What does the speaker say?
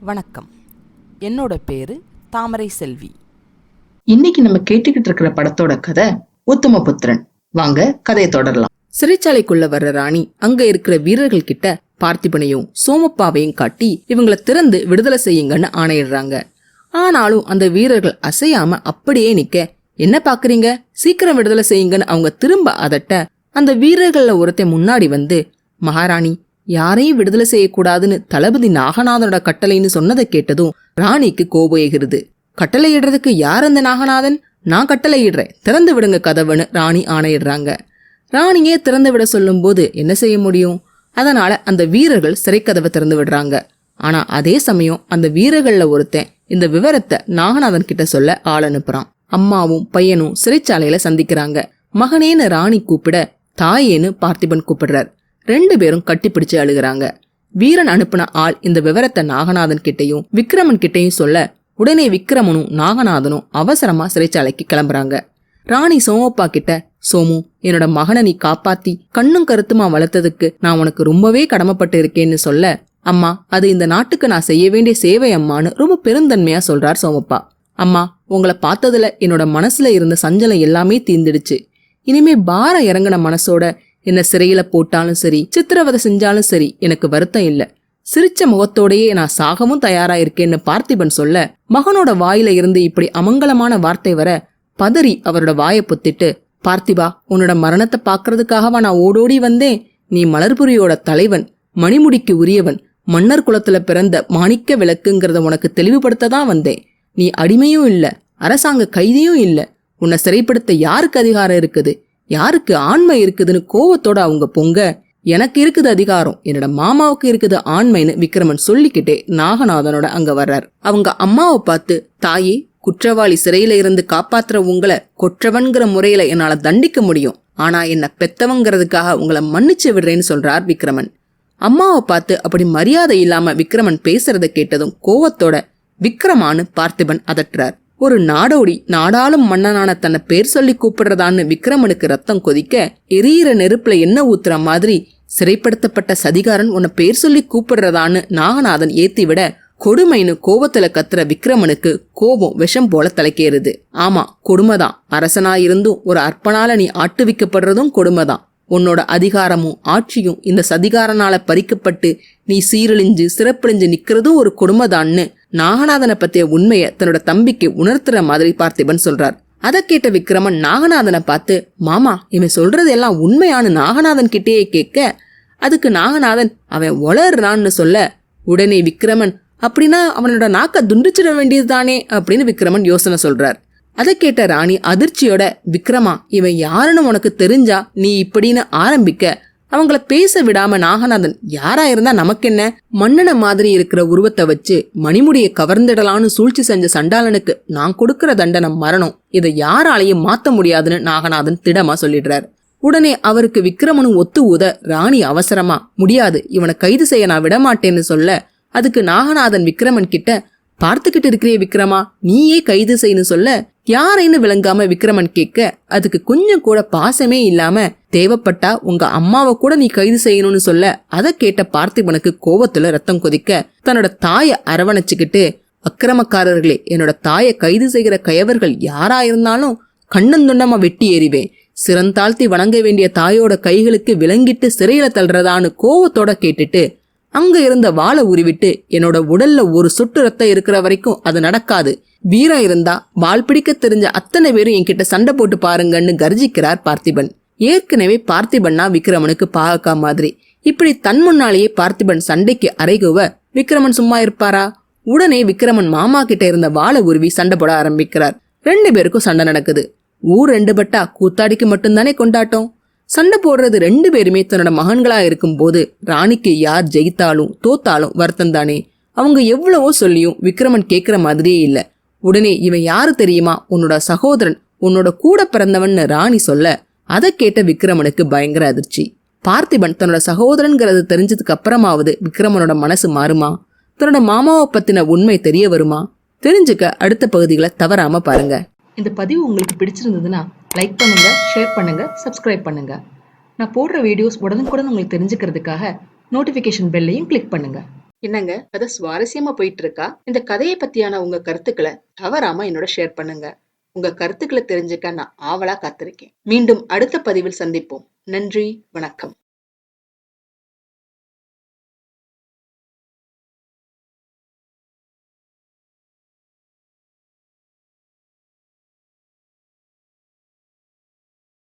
வணக்கம். என்னோட பேரு தாமரை செல்வி. இன்னைக்கு நம்ம கேட்டுக்கிட்டு இருக்கிற படத்தோட கதை உத்தமபுத்திரன். வாங்க கதையை தொடரலாம். சிறைச்சாலைக்குள்ள வர்ற ராணி அங்க இருக்கிற வீரர்கள் கிட்ட பார்த்திபனையும் சோமப்பாவையும் காட்டி இவங்களை திறந்து விடுதலை செய்யுங்கன்னு ஆணையிடுறாங்க. ஆனாலும் அந்த வீரர்கள் அசையாம அப்படியே நிக்க, என்ன பாக்குறீங்க, சீக்கிரம் விடுதலை செய்யுங்கன்னு அவங்க திரும்ப அதட்ட, அந்த வீரர்கள்ல ஒருத்தன் முன்னாடி வந்து, மகாராணி, யாரையும் விடுதலை செய்யக்கூடாதுன்னு தளபதி நாகநாதனோட கட்டளைன்னு சொன்னதை கேட்டதும் ராணிக்கு கோபம் ஏகிறது. கட்டளையிடுறதுக்கு யார் அந்த நாகநாதன்? நான் கட்டளையிடுறேன், திறந்து விடுங்க கதவுன்னு ராணி ஆணையிடுறாங்க. ராணியே திறந்து விட சொல்லும் போது என்ன செய்ய முடியும்? அதனால அந்த வீரர்கள் சிறைக்கதவை திறந்து விடுறாங்க. ஆனா அதே சமயம் அந்த வீரர்கள்ல ஒருத்தன் இந்த விவரத்தை நாகநாதன் கிட்ட சொல்ல ஆள் அனுப்புறான். அம்மாவும் பையனும் சிறைச்சாலையில சந்திக்கிறாங்க. மகனேன்னு ராணி கூப்பிட, தாயேன்னு பார்த்திபன் கூப்பிடுறார். ரெண்டு பேரும் கட்டிப்பிடிச்சு அழுகிறாங்க. வீரன் அனுப்புன ஆள் இந்த விவரத்தை நாகநாதன் கிட்டையும் விக்ரமன் கிட்டையும் சொல்ல, உடனே விக்ரமனும் நாகநாதனும் அவசரமா சிறைச்சாலைக்கு கிளம்புறாங்க. ராணி சோமப்பா கிட்ட, சோமு, என்னோட மகனை நீ காப்பாத்தி கண்ணும் கருத்துமா வளர்த்ததுக்கு நான் உனக்கு ரொம்பவே கடமைப்பட்டு இருக்கேன்னு சொல்ல, அம்மா, அது இந்த நாட்டுக்கு நான் செய்ய வேண்டிய சேவை அம்மான்னு ரொம்ப பெருந்தன்மையா சொல்றார் சோமப்பா. அம்மா, உங்களை பார்த்ததுல என்னோட மனசுல இருந்த சஞ்சலம் எல்லாமே தீர்ந்துடுச்சு. இனிமே பாரம் இறங்கின மனசோட என்ன சிறையில போட்டாலும் சரி, சித்திரவதை செஞ்சாலும் சரி, எனக்கு வருத்தம் இல்ல. சிரிச்ச முகத்தோடையே நான் சாகவும் தயாரா இருக்கேன்னு பார்த்திபன் சொல்ல, மகனோட வாயில இருந்து இப்படி அமங்கலமான வார்த்தை வர பதறி அவரோட வாயை பொத்திட்டு, பார்த்திபா, உன்னோட மரணத்தை பாக்குறதுக்காகவா நான் ஓடோடி வந்தேன்? நீ மலர்புரியோட தலைவன், மணிமுடிக்கு உரியவன், மன்னர் குலத்துல பிறந்த மாணிக்க விளக்குங்கிறத உனக்கு தெளிவுபடுத்ததான் வந்தேன். நீ அடிமையும் இல்ல, அரசாங்க கைதியும் இல்ல. உன்னை சிறைப்படுத்த யாருக்கு அதிகாரம் இருக்குது, யாருக்கு ஆண்மை இருக்குதுன்னு கோவத்தோட அவங்க பொங்க, எனக்கு இருக்குது அதிகாரம், என்னோட மாமாவுக்கு இருக்குது ஆண்மைன்னு விக்ரமன் சொல்லிக்கிட்டே நாகநாதனோட அங்க வர்றார். அவங்க அம்மாவை பார்த்து, தாயே, குற்றவாளி சிறையில இருந்து காப்பாத்துற உங்களை கொற்றவன்கிற முறையில என்னால தண்டிக்க முடியும், ஆனா என்ன பெத்தவங்கிறதுக்காக உங்களை மன்னிச்சு விடுறேன்னு சொல்றார் விக்ரமன். அம்மாவை பார்த்து அப்படி மரியாதை இல்லாம விக்ரமன் பேசுறத கேட்டதும் கோவத்தோட விக்ரமான்னு பார்த்திபன் அதட்டுறார். ஒரு நாடோடி நாடாளும் மன்னனான தன்னை பேர் சொல்லி கூப்பிடுறதான்னு விக்ரமனுக்கு ரத்தம் கொதிக்க, எரியிற நெருப்புல என்ன ஊத்துற மாதிரி சிறைப்படுத்தப்பட்ட சதிகாரன் உன்னை பேர் சொல்லி கூப்பிடுறதான்னு நாகநாதன் ஏத்தி விட, கொடுமைன்னு கோபத்துல கத்துற விக்ரமனுக்கு கோபம் விஷம் போல தலைக்கேறுது. ஆமா, கொடுமைதான். அரசனாயிருந்தும் ஒரு அற்பனால நீ ஆட்டுவிக்கப்படுறதும் கொடுமைதான். உன்னோட அதிகாரமும் ஆட்சியும் இந்த சதிகாரனால பறிக்கப்பட்டு நீ சீரழிஞ்சு சிறப்பழிஞ்சு நிக்கிறதும் ஒரு கொடுமைதான்னு நாகநாதனை பத்திய உண்மைய தன்னோட தம்பிக்கு உணர்த்துற மாதிரி பார்த்திபன் சொல்றார். அதை கேட்ட விக்ரமன் நாகநாதனை பார்த்து, மாமா, இவன் சொல்றது எல்லாம் உண்மையான நாகநாதன் கிட்டேயே கேட்க, அதுக்கு நாகநாதன் அவன் வளர்றான்னு சொல்ல, உடனே விக்ரமன், அப்படின்னா அவனோட நாக்க துண்டிச்சிட வேண்டியதுதானே அப்படின்னு விக்ரமன் யோசனை சொல்றார். அதை கேட்ட ராணி அதிர்ச்சியோட, விக்ரமா, இவன் யாருன்னு உனக்கு தெரிஞ்சா நீ இப்படின்னு ஆரம்பிக்க, அவங்கள பேச விடாம நாகநாதன், யாரா இருந்தா நமக்கென்ன, மன்னன மாதிரி இருக்கிற உருவத்தை வச்சு மணிமுடியை கவர்ந்திடலான்னு சூழ்ச்சி செஞ்ச சண்டாளனுக்கு நான் கொடுக்கற தண்டனை மரணம், இதை யாராலையும் மாத்த முடியாதுன்னு நாகநாதன் திடமா சொல்லிடுறார். உடனே அவருக்கு விக்ரமனும் ஒத்து ஊத ராணி அவசரமா, முடியாது, இவனை கைது செய்ய நான் விடமாட்டேன்னு சொல்ல, அதுக்கு நாகநாதன் விக்ரமன் கிட்ட, பார்த்துக்கிட்டு இருக்கிறே விக்ரமா, நீயே கைது செய்யணும் சொல்ல, யாரைன்னு விளங்காம விக்ரமன் கேட்க, அதுக்கு கொஞ்சம் கூட பாசமே இல்லாம, தேவைப்பட்டா உங்க அம்மாவை கூட நீ கைது செய்யணும்னு சொல்ல, அதை கேட்ட பார்த்திபனுக்கு கோபத்துல ரத்தம் கொதிக்க, தன்னோட தாயை அரவணைச்சுக்கிட்டு, அக்கிரமக்காரர்களே, என்னோட தாயை கைது செய்கிற கயவர்கள் யாரா இருந்தாலும் கண்ணந்துண்டமா வெட்டி எறிவேன், சிறந்தாழ்த்தி வணங்க வேண்டிய தாயோட கைகளுக்கு விலங்கிட்டு சிறையில தள்ளுறதான்னு கோவத்தோட கேட்டுட்டு, அங்க இருந்த வாளை உருவிட்டு, என்னோட உடல்ல ஒரு சொட்டு ரத்தம் இருக்கிற வரைக்கும் அது நடக்காது, வீரம் இருந்தா வாள் பிடிக்க தெரிஞ்ச அத்தனை பேரும் என்கிட்ட சண்டை போட்டு பாருங்கன்னு கர்ஜிக்கிறார் பார்த்திபன். ஏற்கனவே பார்த்திபன்னா விக்ரமனுக்கு பாகக்கா மாதிரி. இப்படி தன் முன்னாலேயே பார்த்திபன் சண்டைக்கு அறைகுவ விக்ரமன் சும்மா இருப்பாரா? உடனே விக்ரமன் மாமா கிட்ட இருந்த வாளை உருவி சண்டை போட ஆரம்பிக்கிறார். ரெண்டு பேருக்கும் சண்டை நடக்குது. ஊர் ரெண்டு பட்டா கூத்தாடிக்கு மட்டும்தானே கொண்டாட்டம். சண்டை போடுறது ரெண்டு பேருமே தன்னோட மகன்களா இருக்கும் போது ராணிக்கு யார் ஜெயித்தாலும் தோத்தாலும் வருத்தம் தானே. அவங்க எவ்வளவோ சொல்லியும் விக்ரமன் கேட்கிற மாதிரியே இல்ல. உடனே, இவன் யாரு தெரியுமா, உன்னோட சகோதரன், உன்னோட கூட பிறந்தவன்னு ராணி சொல்ல, அதை கேட்ட விக்ரமனுக்கு பயங்கர அதிர்ச்சி. பார்த்திபன் தன்னோட சகோதரன்கிறது தெரிஞ்சதுக்கு அப்புறமாவது விக்ரமனோட மனசு மாறுமா? தன்னோட மாமாவை பத்தின உண்மை தெரிய வருமா? தெரிஞ்சுக்க அடுத்த பகுதிகளை தவறாம பாருங்க. இந்த பதிவு உங்களுக்கு பிடிச்சிருந்ததுன்னா லைக் பண்ணுங்க, ஷேர் பண்ணுங்க, சப்ஸ்கிரைப் பண்ணுங்க. நான் போடுற வீடியோஸ் உடனுக்குடன் உங்களுக்கு தெரிஞ்சுக்கிறதுக்காக நோட்டிஃபிகேஷன் பெல்லையும் கிளிக் பண்ணுங்க. என்னங்க கதை சுவாரஸ்யமா போயிட்டு இருக்கா? இந்த கதையை பத்தியான உங்க கருத்துக்களை தவறாம என்னோட ஷேர் பண்ணுங்க. உங்க கருத்துக்களை தெரிஞ்சுக்க நான் ஆவலா காத்திருக்கேன். மீண்டும் அடுத்த பதிவில் சந்திப்போம். நன்றி, வணக்கம்.